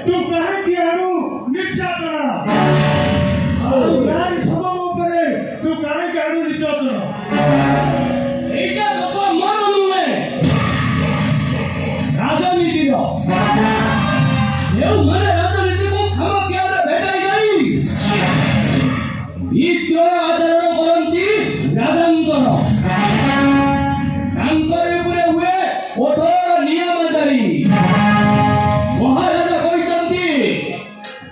ତୁ କାହିଁକି ଆଣୁ ନିର୍ଯାତନା? ଆଉ ନାରୀ ସମାଜ ଉପରେ ତୁ କାହିଁକି ଆଣୁ ନିର୍ଯାତନା? এইটা দোষ ମୋର ନୁହେଁ, ରାଜନୀତିର। ଯେଉଁମାନେ ରାଜନୀତିକୁ ଖାମଖିଆରେ ଭେଟାଇ ଦେଇ ବିଦ୍ରୋହ ଆଚରଣ କରନ୍ତି ରାଜାଙ୍କର, ତାଙ୍କରି ଉପରେ ହୁଏ କଠୋର ନିୟମ ଜାରି। ମହାରାଜା କହିଛନ୍ତି,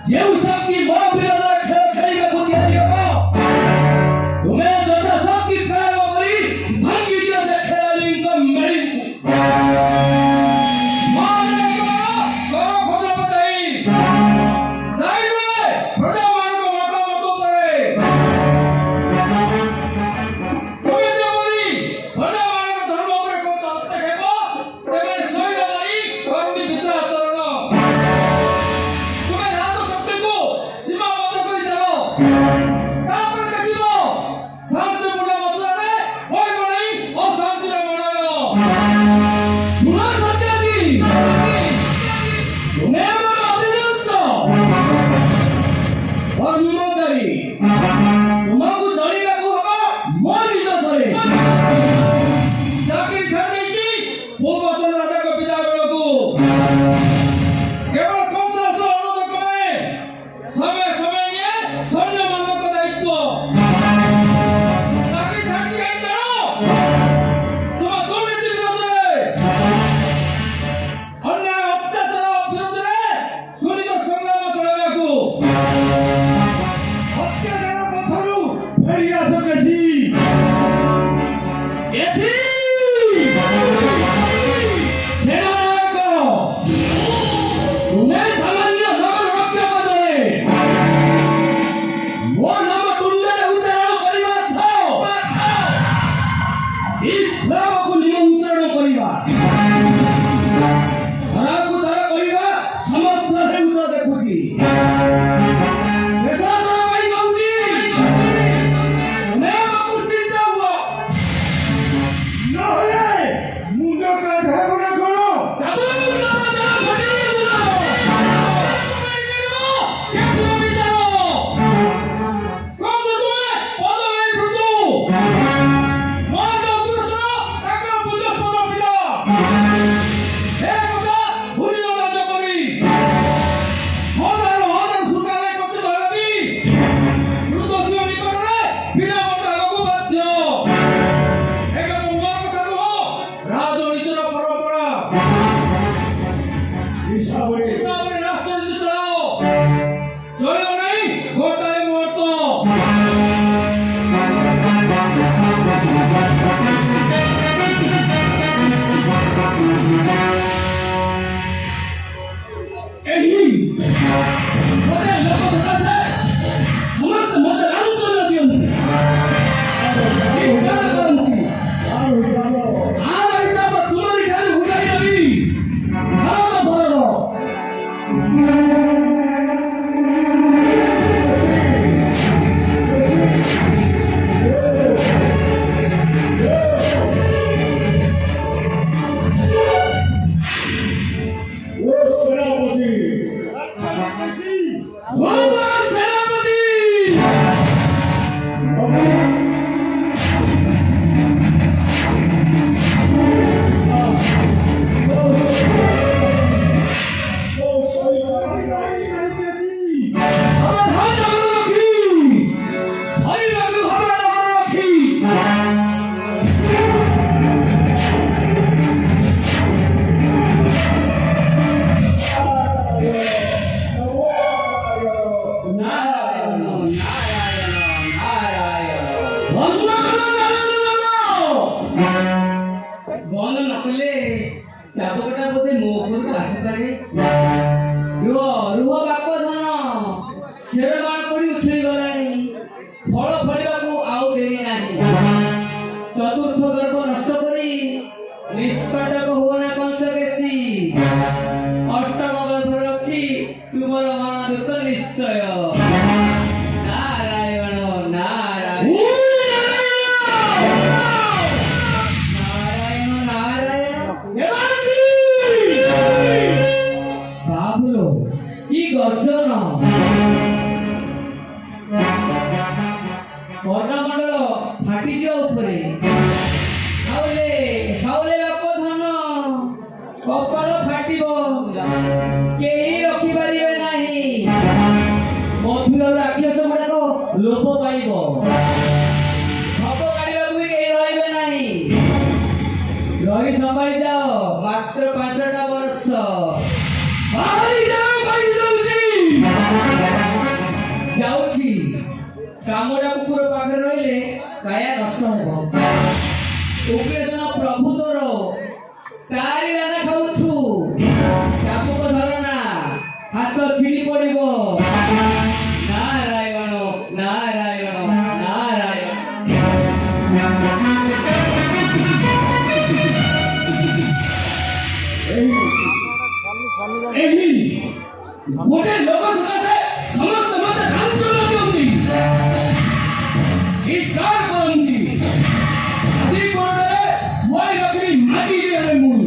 ଯେଉଁ ଶକ୍ତି ମୋ ବିରୋଧରେ ଖେଳ ଖେଳିବାକୁ ତିଆରି ହେବ, ତୁମେ ଯଥା ଶକ୍ତି ପ୍ରୟୋଗ କରି ଭାଙ୍ଗି ଦିଅ ସେ ଖେଳାଳିଙ୍କ ମେଳିକୁ। ତୁମକୁ ଚଳିବାକୁ ହବ ମୋ ବିଦେଶରେ। ଚାକିରି ଛାଡ଼ି ଦେଇଛି ପୂର୍ବତନ ରାଜାଙ୍କ ବିଦାୟ ବେଳକୁ। କେବଳ କଂସାସ ଅନୁରୋଧ କରେ, ସମୟ ସମୟ ନିଏ ସୈନ୍ୟମାନଙ୍କ ଦାୟିତ୍ୱ। ଚାକିରି ଛାଡ଼ିଛି କାହିଁ ଜାଣ? ତୁମ ଦୁର୍ନୀତି ବିରୋଧରେ, ଅନ୍ୟାୟ ଅତ୍ୟାଚାର ବିରୋଧରେ ସୁନିତ ସଂଗ୍ରାମ ଚଳାଇବାକୁ। ଅତ୍ୟାଚାର ପଥରୁ ଫେରି ଆସ କେସି। କେସି ସେନାନାୟକ, ତୁମେ ସାମାନ୍ୟ ନଗର ରକ୍ଷକ ଜଣେ। ମୋ ନାମ ତୁଣ୍ଡରେ ଉଚ୍ଚାରଣ କରିବା ଅର୍ଥ ବିପ୍ଳବକୁ ନିମନ୍ତ୍ରଣ କରିବା, ଧରାକୁ ଧରା କରିବା ସମର୍ଥ ହେଉଛ ଦେଖୁଛି। ନହେଲେ ମୁଣ୍ଡ କାଢାବ ନା କଣ? ରାଜନୀତିର ପରମ୍ପରା ହିସାବରେ ରାଜନୀତି ଚଳାଅ, ଚଳିବ ନାହିଁ ଗୋଟାଏ ମୁହୂର୍ତ୍ତ। ଏହି ମୋତେ ଲୋକ ସକାଶେ ସମସ୍ତେ ମୋତେ ଲାଞ୍ଚନା ଦିଅନ୍ତି, ହିଂସା କରନ୍ତି। ଆଉ ହିସାବ ଆର ହିସାବ ତୁମରି ଠାରୁ ଉଠାଇ ନେବି। ଭାରତ ଭରତ ଓ ସେନାପତି। କେସି ସେନାପତି ବନ୍ଦ ନକଲେ ଚାପକଟା ବୋଧେ ମୋ ଉପରକୁ ଆସିପାରେ। ରୁହ ରୁହ ବାପ ଧନ, ଶେର ବାଣ ପଡ଼ି ଉଛୁଳି ଗଲାଣି, ଫଳ ଫଳିବାକୁ ଆଉ ଡେରି ନାହିଁ। ଚତୁର୍ଥ ଗର୍ଭ ନଷ୍ଟ କରି ନିଷ୍କଟକ ହୁଅନା କଂସ କେସି। ଅଷ୍ଟମ ଗର୍ଭରେ ଅଛି ତୁମର ମନଦୁଃଖ ନିଶ୍ଚୟ। ନାରାୟଣ ନାରାୟଣ ନାରାୟଣ ନାରାୟଣ। ବାବୁଲୋ কি গর্জন কর্ণমণ্ডল ফাটিଯିବ ଉପରେ ଖାଉଲେ ଖାଉଲେ ବାପ ଧନ କପାଳ ଫାଟିବ କେହି ରଖିପାରିବେ ନାହିଁ ମଥୁର ରାକ୍ଷସ ଗୁଡାକ ଲୋପ ପାଇବ ଶବ କାଢିବାକୁ ବି କେହି ରହିବେ ନାହିଁ ରହି ସମ୍ଭାଳି ଯାଅ ମାତ୍ର 5ଟା ବର୍ଷ ବାହାରି ଯାଅ କହିଦଉଛି। ଯାଉଛି କାମୁଡା କୁକୁର ପାଖରେ ରହିଲେ କାୟା ନଷ୍ଟ ହେବ ଉଗ୍ରଜନ ପ୍ରଭୁ ତୋର ତାରି ଦାନା ଖାଉଛୁ ଚାବୁକ ଧରନା ହାତ ଛିଡ଼ି ପଡିବ ନାରାୟଣ ନାରାୟଣ ନାରାୟଣ ଏହି ଗୋଟେ ଲୋକ ସକାଶେ ସମସ୍ତେ ମତେ ଲାଞ୍ଚନା ଦିଅନ୍ତି ଧିକ୍କାର କରନ୍ତି ଆଦି କୋଣରେ ଶୁଆଇ ରଖିବି ମାଟି ଦିହରେ ମୁଁ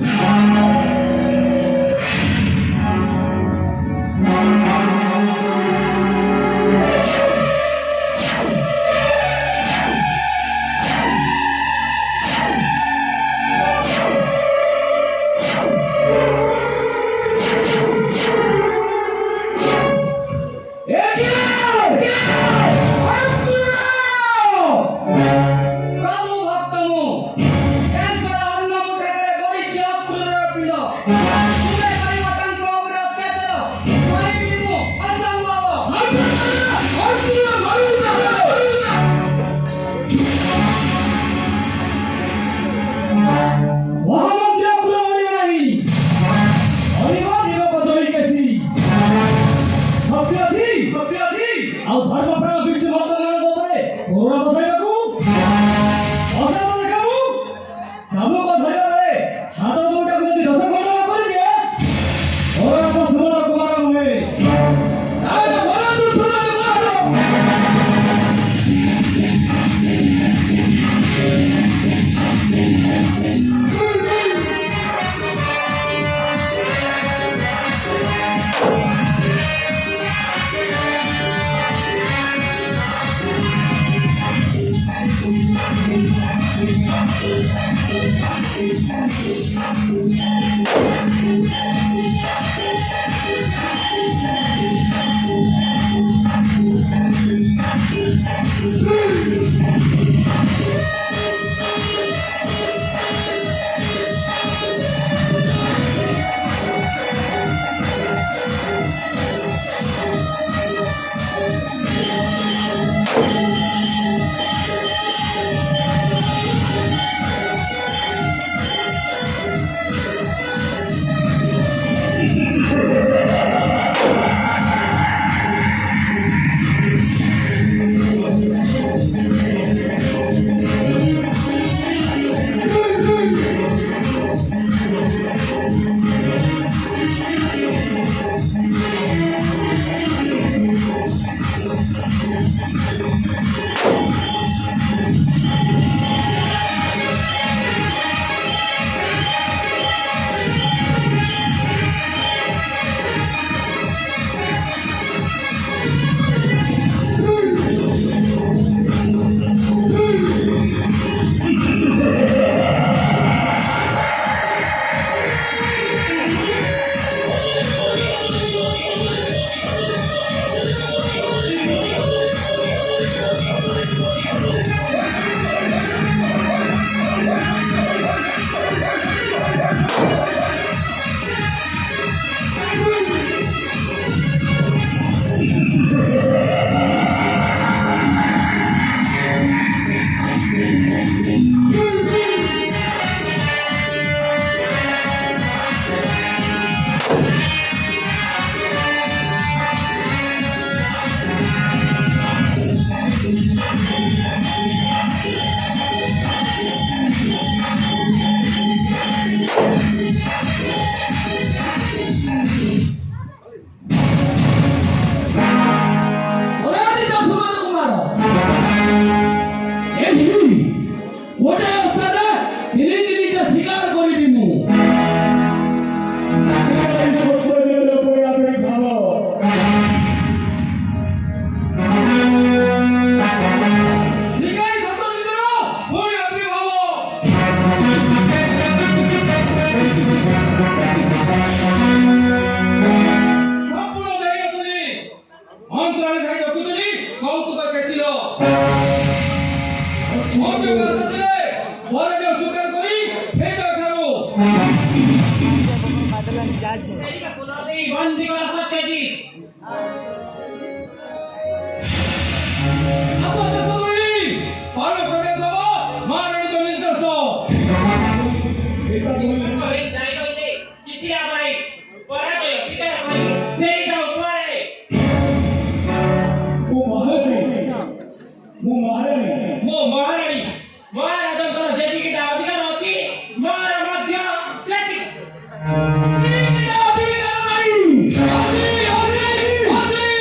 ଦେଜି ଆସ ଦେଶ ଧରି ପାଳନ କରିବା ଦେବ ମହାରାଣୀଙ୍କ ନିର୍ଦ୍ଦେଶ। କରି ଯାଇ ରହିଲେ କିଛି ଲାଭ ନାହିଁ ପରାଜୟ ସ୍ୱୀକାର କରି ନେଇ ଯାଉ ଶୁଆଳେ ମୁଁ ମହାରାଣୀ ମୋ ମହାରାଣୀ ମହାରାଜଙ୍କର ଯେତିକିଟା ଅଧିକାର ଅଛି ମୋର ମଧ୍ୟ ସେତିକି ଅଧିକାର ନାହିଁ। ଅଛି, ଅଛି, ଅଛି।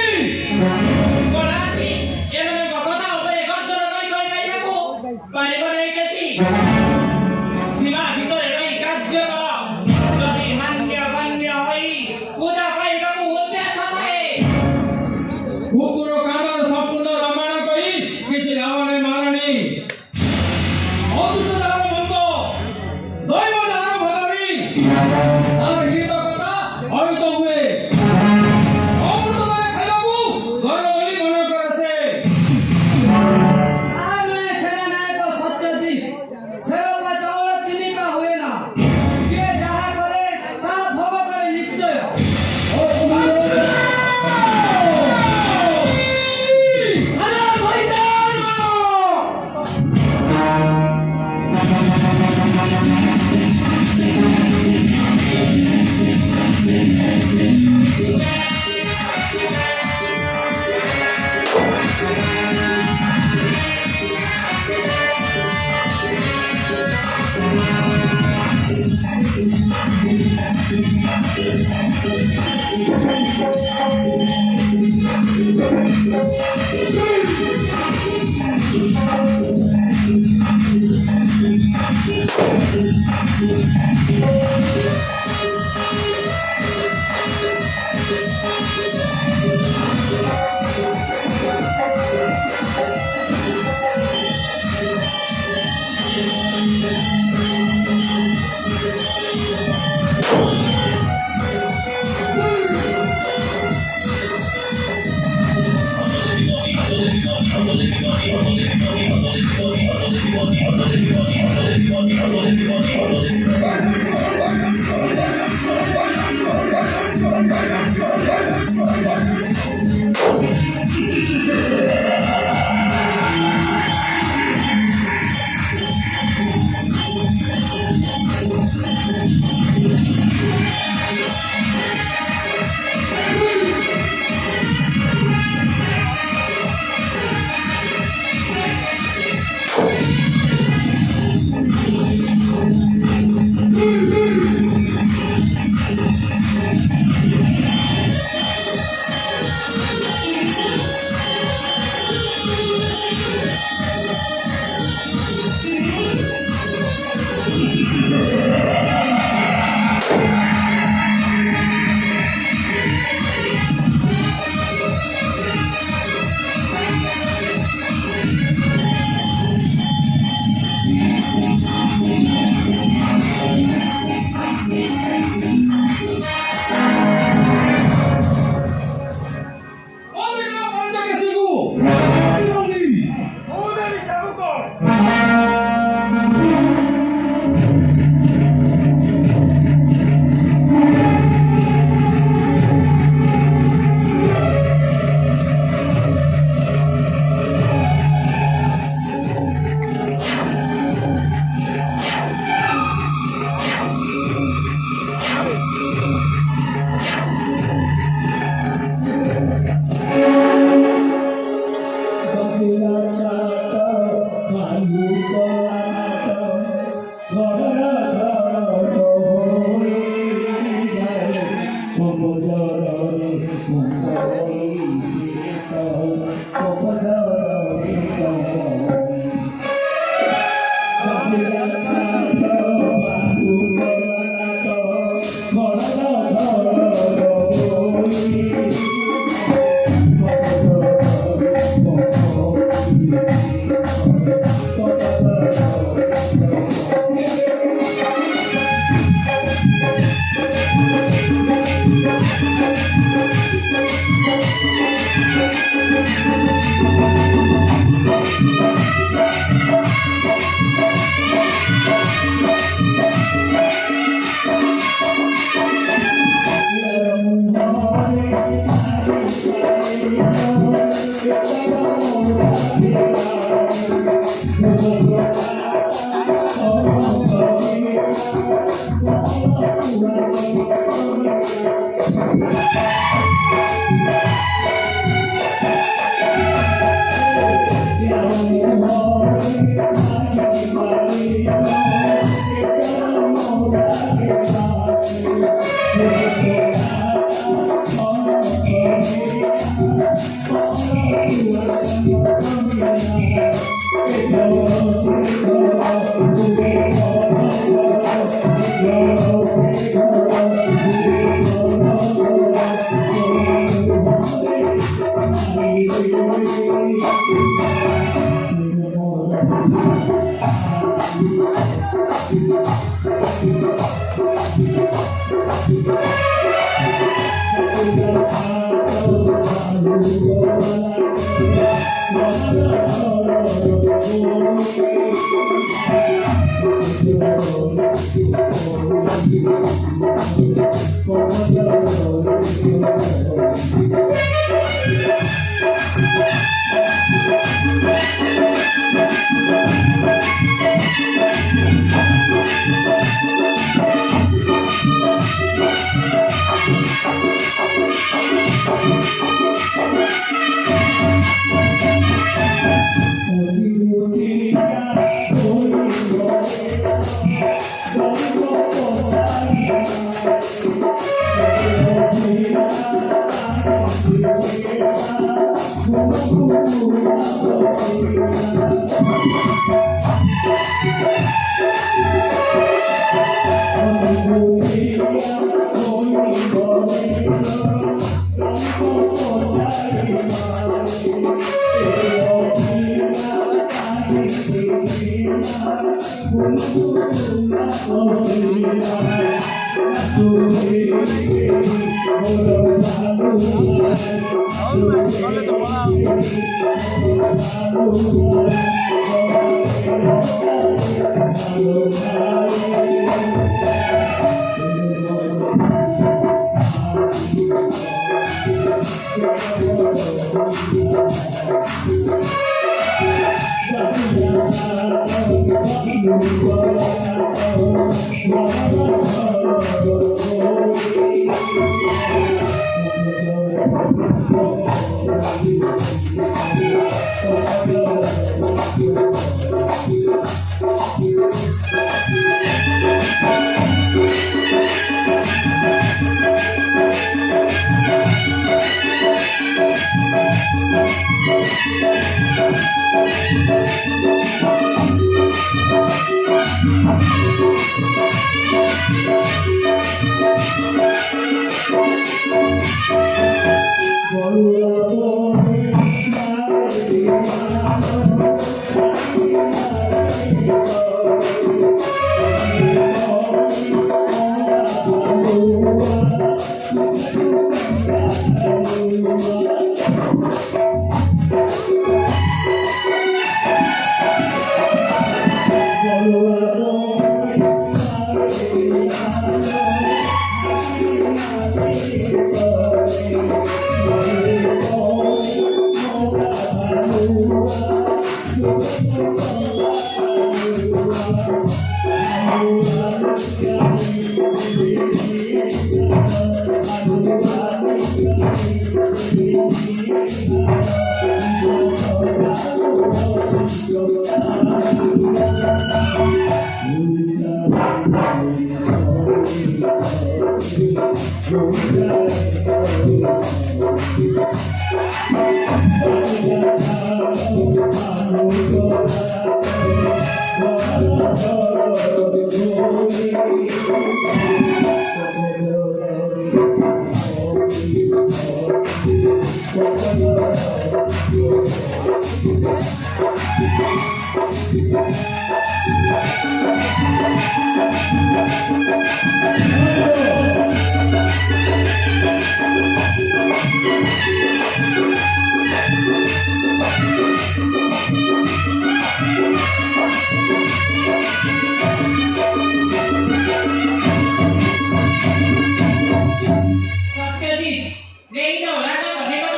સત્યજીત લઈ જાઓ રાજા કન્યા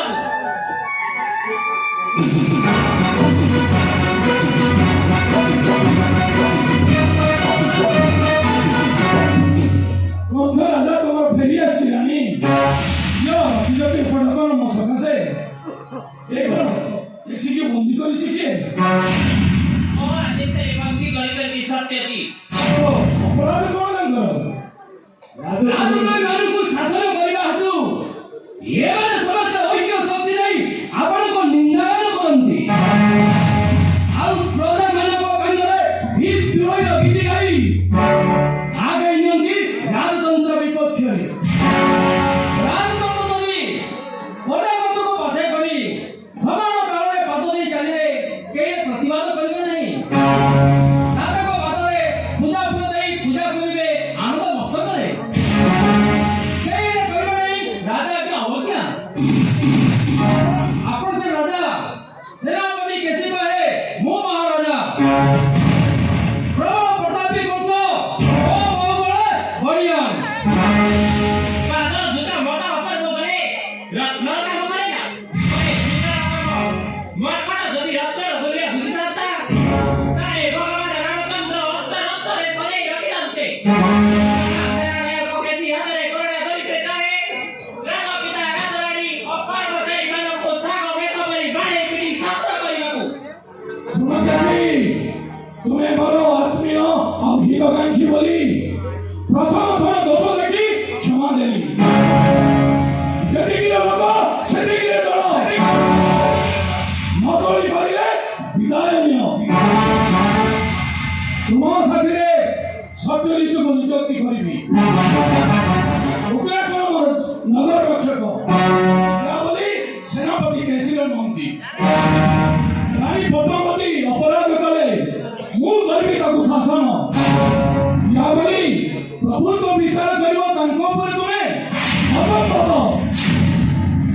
ରାଜାରାଣୀ ପକେଛି ହାତରେ କରଡ଼ା ଧରି ସେ ଚାଲେ ରାଜ ପିତା ରାଜରାଣୀ ଅପାର୍ବଚାରୀ ମାନଙ୍କୁ ଛାଗ ବେଶ କରି ବାଡ଼େଇ ପିଟି ଶାସନ କରିବାକୁ ଶୁଣ ଚାଷୀ, ତୁମେ ମୋର ଆତ୍ମୀୟ ଆଉ ହିତକାଂକ୍ଷୀ ବୋଲି ପ୍ରଥମ ଥର ଦୋଷ ଦେଖି କ୍ଷମା ଦେଲି। ଯେତିକିରେ ଲୋକ ସେତିକିରେ ଚଳ, ନ ଚଳି ପାରିଲେ ବିଦାୟ ନିଅ। ତୁମ ସାଥିରେ ସତ୍ୟଜିତକୁ ନିଯୁକ୍ତି କରିବି। ଉଗ୍ରାସନ ମୋର ନଗର ରକ୍ଷକ ୟା ବୋଲି ସେନାପତି କେଶିର ନୁହନ୍ତି। ରାଣୀ ପଦ୍ମାବତୀ ଅପରାଧ କଲେ ମୁଁ କରିବି ତାକୁ ଶାସନ। ୟା ବୋଲି ପ୍ରଭୁତ୍ୱ ବିସ୍ତାର କରିବ ତାଙ୍କ ଉପରେ ତୁମେ ଅସମ୍ଭବ।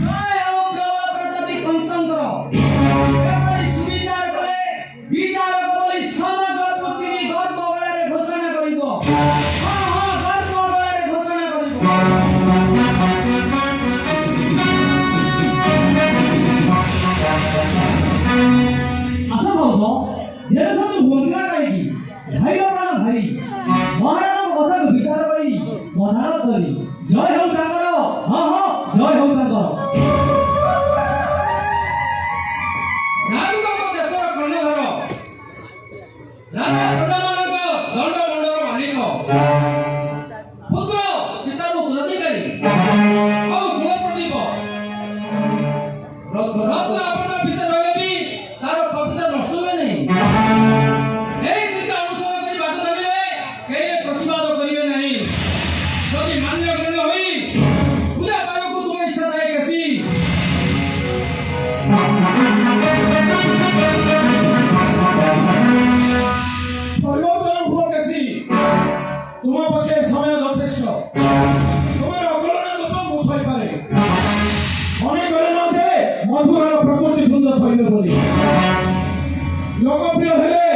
ଜୟ ହଉ ପ୍ରବଳ ପ୍ରତାପୀ କଂସଙ୍କର। ଏପରି ସୁବିଚାର କଲେ ବିଚାରକ ବୋଲି ସମଗ୍ର ପୃଥିବୀ ଗର୍ବ ଗଳାରେ ଘୋଷଣା କରିବ। ହଁ ହଁ, ଗର୍ବ ଗଳାରେ ଘୋଷଣା କରିବ। ଆସ ଭାଉଜ, ଧୀରେ ସବୁ ହୁଅନ୍ତିନା କାହିଁକି? ଭାଇର ପ୍ରାଣ ଭାଇ ମହାରାଜାଙ୍କ କଥାକୁ ବିଚାର କରି ବଧାରତ କରି ଜୟ ହେଉ ତାଙ୍କର। ହଁ ହଁ, ଜୟ ହେଉ ତାଙ୍କର। ରାଜୁଙ୍କ ଦେଶର କର୍ଣ୍ଣଧର, ରାଜା ପ୍ରଜାମାନଙ୍କ ଦଣ୍ଡମଣ୍ଡଳର ମାଲିକ, ପୁତ୍ର ପିତାର ଉତ୍ତରାଧିକାରୀ ଆଉ କୁଳପ୍ରଦୀପ। ରତ୍ନ ଆପଣଙ୍କ ଭିତରେ ରହିଲେ ବି ତାର ପବିତ୍ର ନଷ୍ଟ ହୁଏ ନାହିଁ। ଏହି ଶିକ୍ଷା ଅନୁସରଣ କରି ବାଟ ଚାଲିଲେ କେହି ପ୍ରତିବାଦ କରିବେ ନାହିଁ। ଯଦି ମାନ୍ୟ ଗଣ୍ୟ ହୋଇ ପୂଜା ପାଇବାକୁ ତୁମ ଇଚ୍ଛା ଥାଏ କେଶୀ, ପରିବର୍ତ୍ତନ ହୁଅ କେଶୀ। ତୁମ ପକ୍ଷେ ସମୟ ଯଥେଷ୍ଟ। ତୁମର ଅକଳନ ଦୋଷ ମୁଁ ସହିପାରେ। ମନେ କରେ ନ ଯେ ମଧୁରର ପ୍ରକୃତି ବୃନ୍ଦ ସହିବ ବୋଲି। ଲୋକପ୍ରିୟ ହେଲେ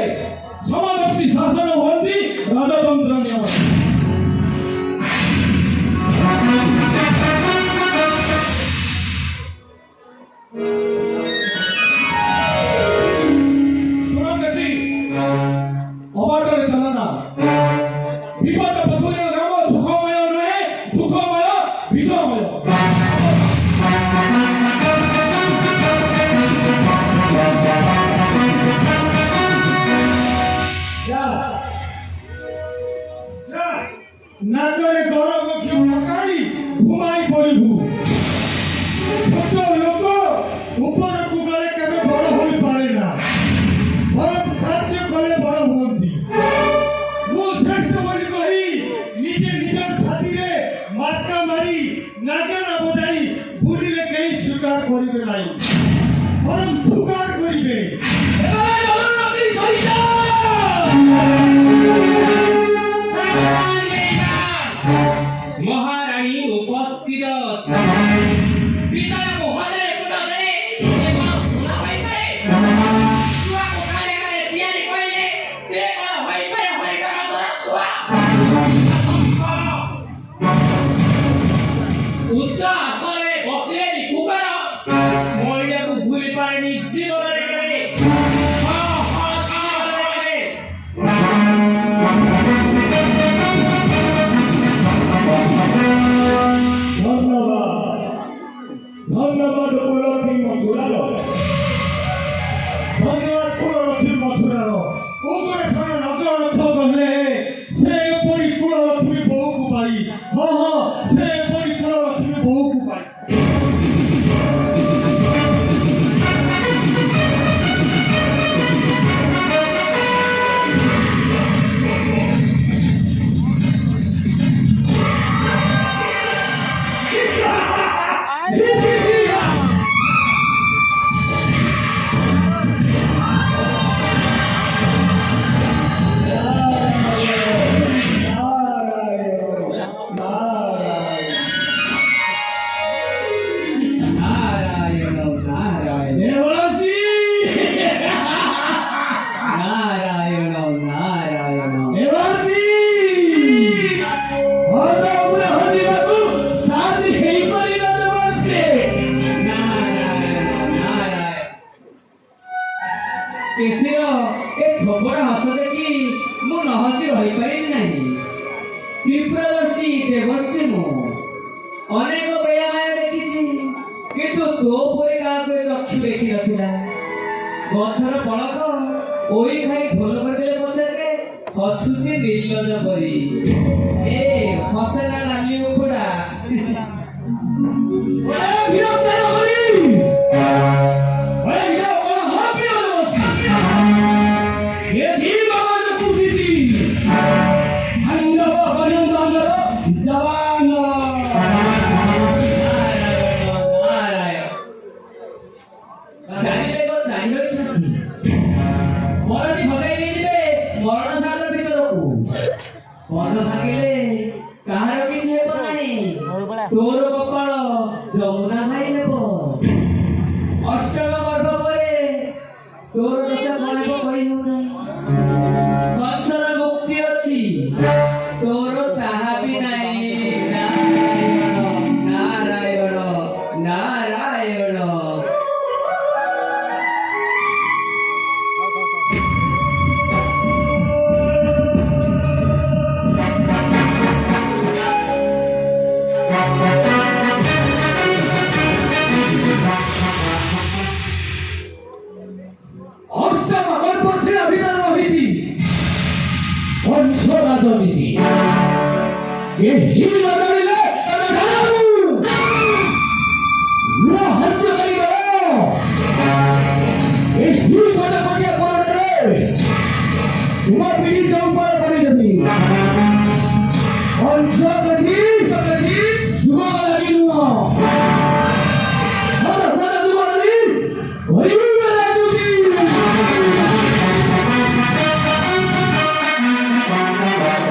ସମାଜପତି ଶାସନ ହୁଅନ୍ତି ରାଜତନ୍ତ୍ର ନିୟମ। ଶୁଣ କେଶୀ, ଅବାଟରେ ଚାଲନା। ବିପଦ ପଥୁର ଗ୍ରାମ ସୁଖମୟ ନୁହେଁ, ଦୁଃଖମୟ ବିଷମୟ। ନାଚରେ ଗରମ ଘିଅ ପକାଇ ଘୁମାଇ ପଡ଼ିବୁ। ଛୋଟ ଲୋକ ଉପରକୁ ଗଲେ କେବେ ବଡ଼ ହୋଇପାରେ ନା, ବରଂ କାର୍ଯ୍ୟ କଲେ ବଡ଼ ହୁଅନ୍ତି। ମୁଁ ଶ୍ରେଷ୍ଠ ବୋଲି କହି ନିଜେ ନିଜ ଛାତିରେ ମାର୍କା ମାରି ନାଗରା ବଜାଇ ବୁଲିଲେ କେହି ସ୍ୱୀକାର କରିବେ ନାହିଁ, ବରଂ ଧିକ୍କାର କରିବେ। ମହାରାଣୀ ଉପସ୍ଥିତ ଅଛି। ପିତାଙ୍କୁ ହଜାରେ ଗୁଣ ଦେଲେ ଏ କଣ ସୁନା ହୋଇପାରେ? ଶୁଆକୁ କାଳେ କାଳେ ତିଆରି କରିଲେ ସେ କଣ ହୋଇପାରେ ହରିକାଙ୍କର ଶୁଆ? ଉଚ୍ଚ ଆସନରେ ବସିଲେ ବି କୁକର ମହିଳାକୁ ଭୁଲି ପାରେନି ଜୀବନରେ କେବେ। ହଁ ହଁ, ଜୀବନରେ କେବେ। ଧନ୍ୟବାଦ କୁଳଲକ୍ଷ୍ମୀ ମଥୁରାର। ଧନ୍ୟବାଦ କୁଳଲକ୍ଷ୍ମୀ ମଥୁରାର। ଉଗ୍ରସେନ ନଗର ରକ୍ଷକ ହେଲେ ସେ ଏପରି କୁଳଲକ୍ଷ୍ମୀ ବୋହୂକୁ ପାଇ। ହଁ ହଁ, ସେ ଏପରି କୁଳଲକ୍ଷ୍ମୀ ବୋହୂକୁ ପାଇ। ତୋ ପରି କାହାକୁ ଏ ଚକ୍ଷୁ ଦେଖି ନଥିଲା। ଗଛର ପଣକ ଓଇ ଖାଇ ଢୋଲ କରିଦେଲେ ପଛକେ ହସୁଛି ନିର୍ଲଜ ପରି। ଏ ହସେନା ନାଲି ଉଖୁଡ଼ା। ବିରକ୍ତ ନ କରି ନିଜର ଅଳହ ପିଅରେ ବସି ଏ ଜୀବନ କୁଟିଛି ଭାଙ୍ଗବ ପର୍ଯ୍ୟନ୍ତ ଆମର ଜବାନ। ଜାଣିଲେ ଜାଣିଛନ୍ତି ମରଟି ଭସାଇ ନେଇଯିବେ ମରଣ ସାଗର ଭିତରକୁ। ପଦ ଭାଙ୍ଗିଲେ କାହାର କିଛି ହେବ ନାହିଁ। ତୋର କପାଳ ଯମୁନା ଭାଇ ହେବ। ଅଷ୍ଟମ ଗର୍ଭ ପରେ ତୋର ଦଶା କଣ ହେବ କହି ହେଉନାହିଁ। କଂସର ମୁକ୍ତି ଅଛି ତୋର ତାହା ବି ନାହିଁ। ନାରାୟଣ ନାରାୟଣ ନାରାୟଣ। ଅଷ୍ଟମ ଗର୍ଭଶିଳା ଭିତରେ ରହିଛି ବଂଶ ରାଜନୀତି। ଏହି ନ ଜାଣିଲେ ତମେ ଜାଣୁ ହାସ୍ୟ କରିବ। ଏହି କଟକଟିଆ ପରଣରେ ତୁମ ପିଢ଼ି ଚୌପଳ କରିଦେବି। ବଂଶ